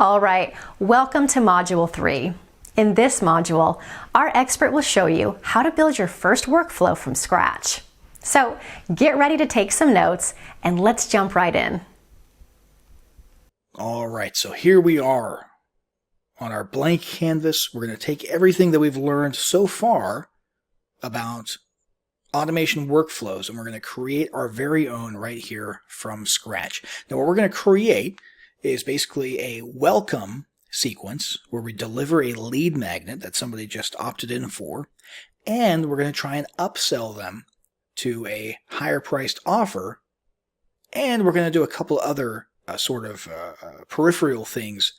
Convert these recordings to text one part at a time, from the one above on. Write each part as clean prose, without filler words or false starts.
All right, welcome to Module 3. In this module, our expert will show you how to build your first workflow from scratch. So get ready to take some notes and let's jump right in. All right, so here we are on our blank canvas. We're going to take everything that we've learned so far about automation workflows and we're going to create our very own right here from scratch. Now what we're going to create is basically a welcome sequence where we deliver a lead magnet that somebody just opted in for, and we're going to try and upsell them to a higher priced offer, and we're going to do a couple other peripheral things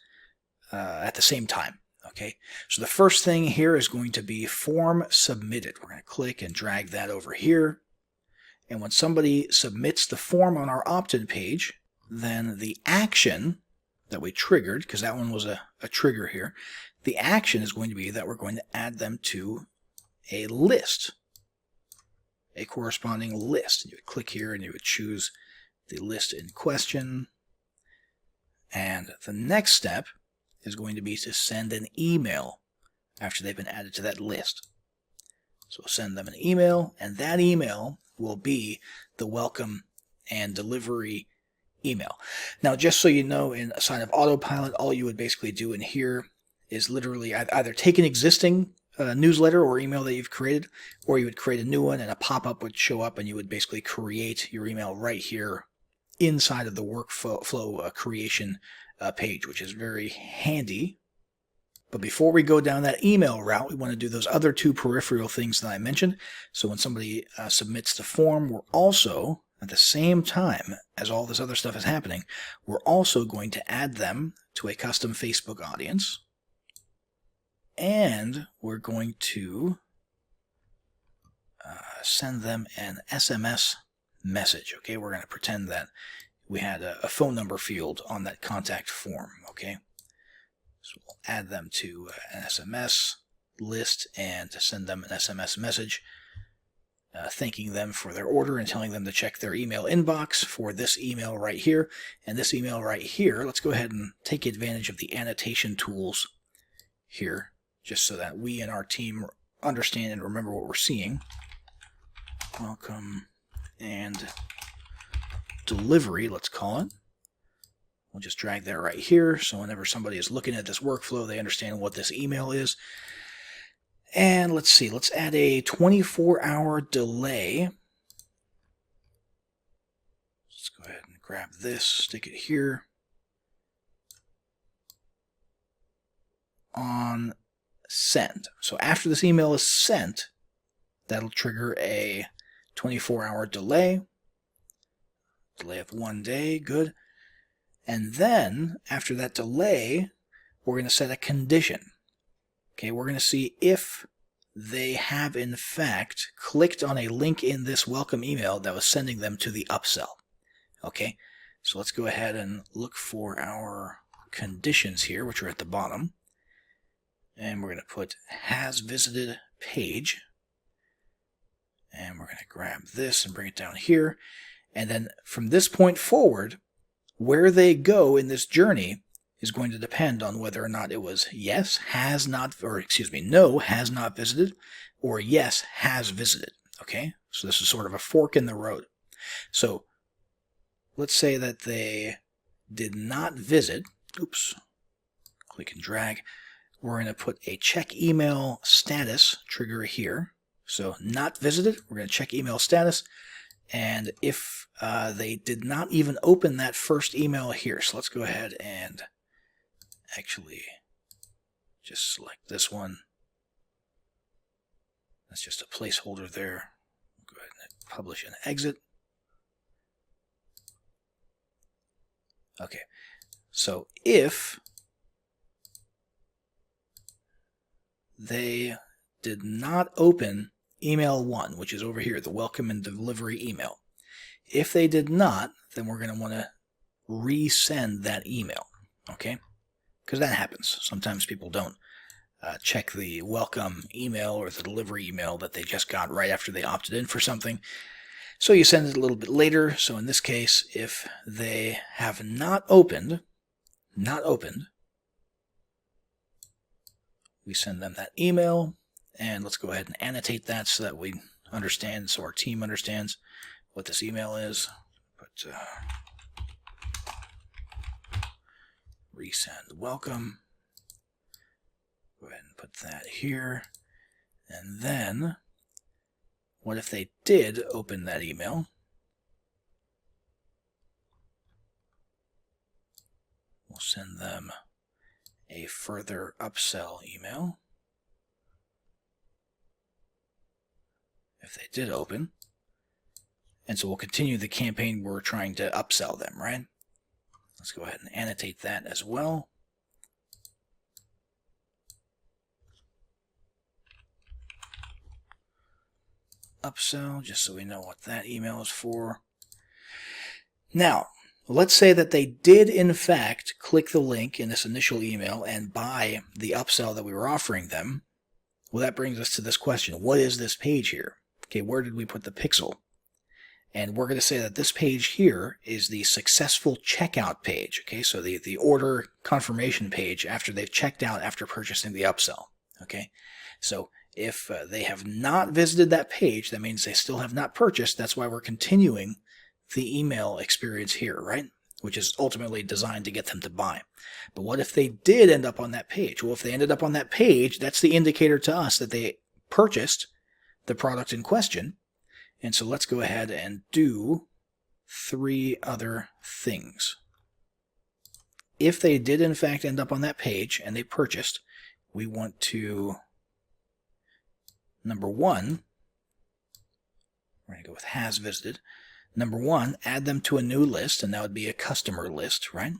at the same time. Okay, so the first thing here is going to be form submitted. We're going to click and drag that over here, and when somebody submits the form on our opt-in page, then the action that we triggered, because that one was a trigger here, the action is going to be that we're going to add them to a list, a corresponding list. You would click here and you would choose the list in question. And the next step is going to be to send an email after they've been added to that list. So send them an email, and that email will be the welcome and delivery email. Now, just so you know, inside of Autopilot, all you would basically do in here is literally either take an existing newsletter or email that you've created, or you would create a new one and a pop-up would show up and you would basically create your email right here inside of the workflow creation page, which is very handy. But before we go down that email route, we want to do those other two peripheral things that I mentioned. So when somebody submits the form, we're also, at the same time as all this other stuff is happening, we're also going to add them to a custom Facebook audience. And we're going to send them an SMS message. Okay, we're going to pretend that we had a phone number field on that contact form. Okay, so we'll add them to an SMS list and send them an SMS message thanking them for their order and telling them to check their email inbox for this email right here. And this email right here, let's go ahead and take advantage of the annotation tools here, just so that we and our team understand and remember what we're seeing. Welcome and delivery, let's call it. We'll just drag that right here, so whenever somebody is looking at this workflow, they understand what this email is. And let's see, let's add a 24-hour delay. Let's go ahead and grab this, stick it here. On send. So after this email is sent, that'll trigger a 24-hour delay. Delay of 1 day, good. And then, after that delay, we're going to set a condition. Okay, we're going to see if they have in fact clicked on a link in this welcome email that was sending them to the upsell. Okay, so let's go ahead and look for our conditions here, which are at the bottom. And we're going to put has visited page. And we're going to grab this and bring it down here. And then from this point forward, where they go in this journey is going to depend on whether or not it was yes, has not, or excuse me, no, has not visited, or yes, has visited. Okay, so this is sort of a fork in the road. So let's say that they did not visit. Oops, click and drag. We're going to put a check email status trigger here. So not visited, we're going to check email status. And if they did not even open that first email here, so let's go ahead and actually just select this one. That's just a placeholder there. Go ahead and publish and exit. Okay, so if they did not open email 1, which is over here, the welcome and delivery email. If they did not, then we're going to want to resend that email, okay? Because that happens. Sometimes people don't check the welcome email or the delivery email that they just got right after they opted in for something. So you send it a little bit later. So in this case, if they have not opened, we send them that email, and let's go ahead and annotate that so that we understand, so our team understands what this email is. Put resend welcome. Go ahead and put that here. And then, what if they did open that email? We'll send them a further upsell email. If they did open. And so we'll continue the campaign where we're trying to upsell them, right? Let's go ahead and annotate that as well. Upsell, just so we know what that email is for. Now, let's say that they did in fact click the link in this initial email and buy the upsell that we were offering them. Well, that brings us to this question. What is this page here? Okay, where did we put the pixel? And we're going to say that this page here is the successful checkout page. Okay, so the order confirmation page after they've checked out after purchasing the upsell. Okay, so if they have not visited that page, that means they still have not purchased. That's why we're continuing the email experience here, right? Which is ultimately designed to get them to buy. But what if they did end up on that page? Well, if they ended up on that page, that's the indicator to us that they purchased the product in question. And so let's go ahead and do 3 other things. If they did in fact end up on that page and they purchased, we want to, number 1, we're going to go with has visited. Number 1, add them to a new list, and that would be a customer list, right?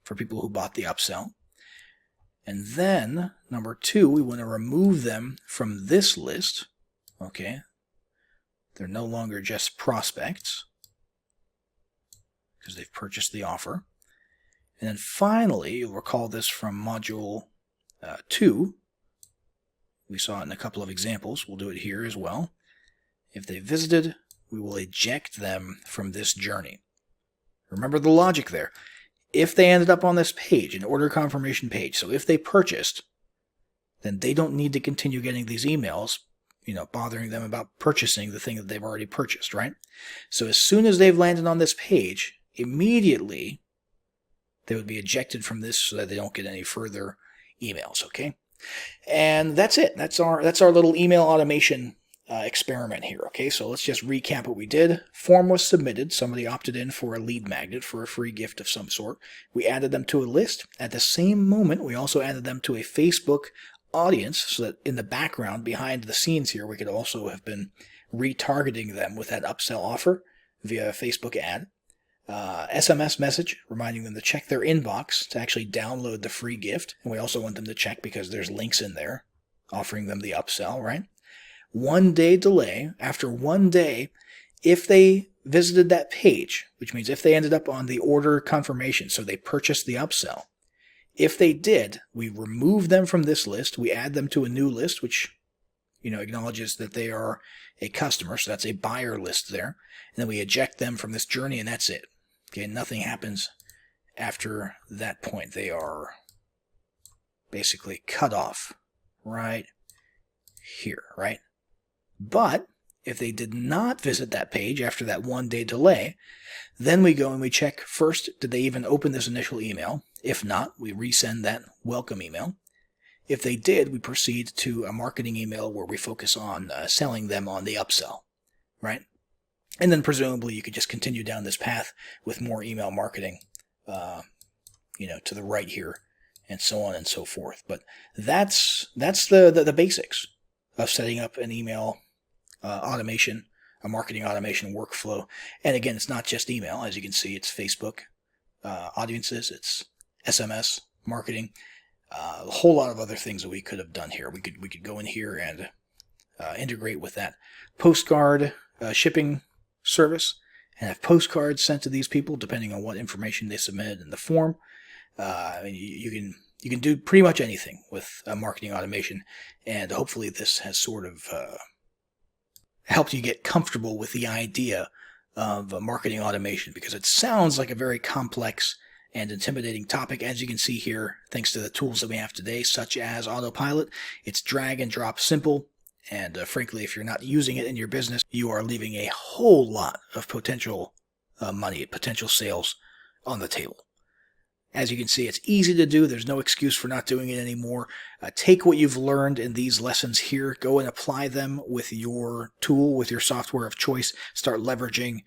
For people who bought the upsell. And then, number 2, we want to remove them from this list, okay? They're no longer just prospects because they've purchased the offer. And then finally, you'll recall this from Module 2. We saw it in a couple of examples. We'll do it here as well. If they visited, we will eject them from this journey. Remember the logic there. If they ended up on this page, an order confirmation page, so if they purchased, then they don't need to continue getting these emails, bothering them about purchasing the thing that they've already purchased, right? So as soon as they've landed on this page, immediately they would be ejected from this so that they don't get any further emails, okay? And that's it. That's our little email automation experiment here, okay? So let's just recap what we did. Form was submitted. Somebody opted in for a lead magnet for a free gift of some sort. We added them to a list. At the same moment, we also added them to a Facebook audience so that in the background, behind the scenes here, we could also have been retargeting them with that upsell offer via a Facebook ad. SMS message reminding them to check their inbox to actually download the free gift. And we also want them to check because there's links in there offering them the upsell, right? 1 day delay. After 1 day, if they visited that page, which means if they ended up on the order confirmation, so they purchased the upsell, if they did, we remove them from this list. We add them to a new list, which acknowledges that they are a customer. So that's a buyer list there. And then we eject them from this journey, and that's it. Okay, nothing happens after that point. They are basically cut off right here, right? But if they did not visit that page after that 1 day delay, then we go and we check first, did they even open this initial email? If not, we resend that welcome email. If they did, we proceed to a marketing email where we focus on selling them on the upsell, right? And then presumably you could just continue down this path with more email marketing, to the right here, and so on and so forth. But that's the basics of setting up an email automation, a marketing automation workflow. And again, it's not just email. As you can see, it's Facebook audiences, it's SMS marketing, a whole lot of other things that we could have done here. We could go in here and integrate with that postcard shipping service and have postcards sent to these people depending on what information they submitted in the form. You can do pretty much anything with marketing automation, and hopefully this has sort of helped you get comfortable with the idea of marketing automation, because it sounds like a very complex and intimidating topic, as you can see here, thanks to the tools that we have today, such as Autopilot. It's drag and drop simple. And frankly, if you're not using it in your business, you are leaving a whole lot of potential money, potential sales on the table. As you can see, it's easy to do. There's no excuse for not doing it anymore. Take what you've learned in these lessons here, go and apply them with your tool, with your software of choice. Start leveraging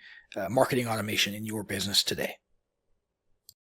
marketing automation in your business today.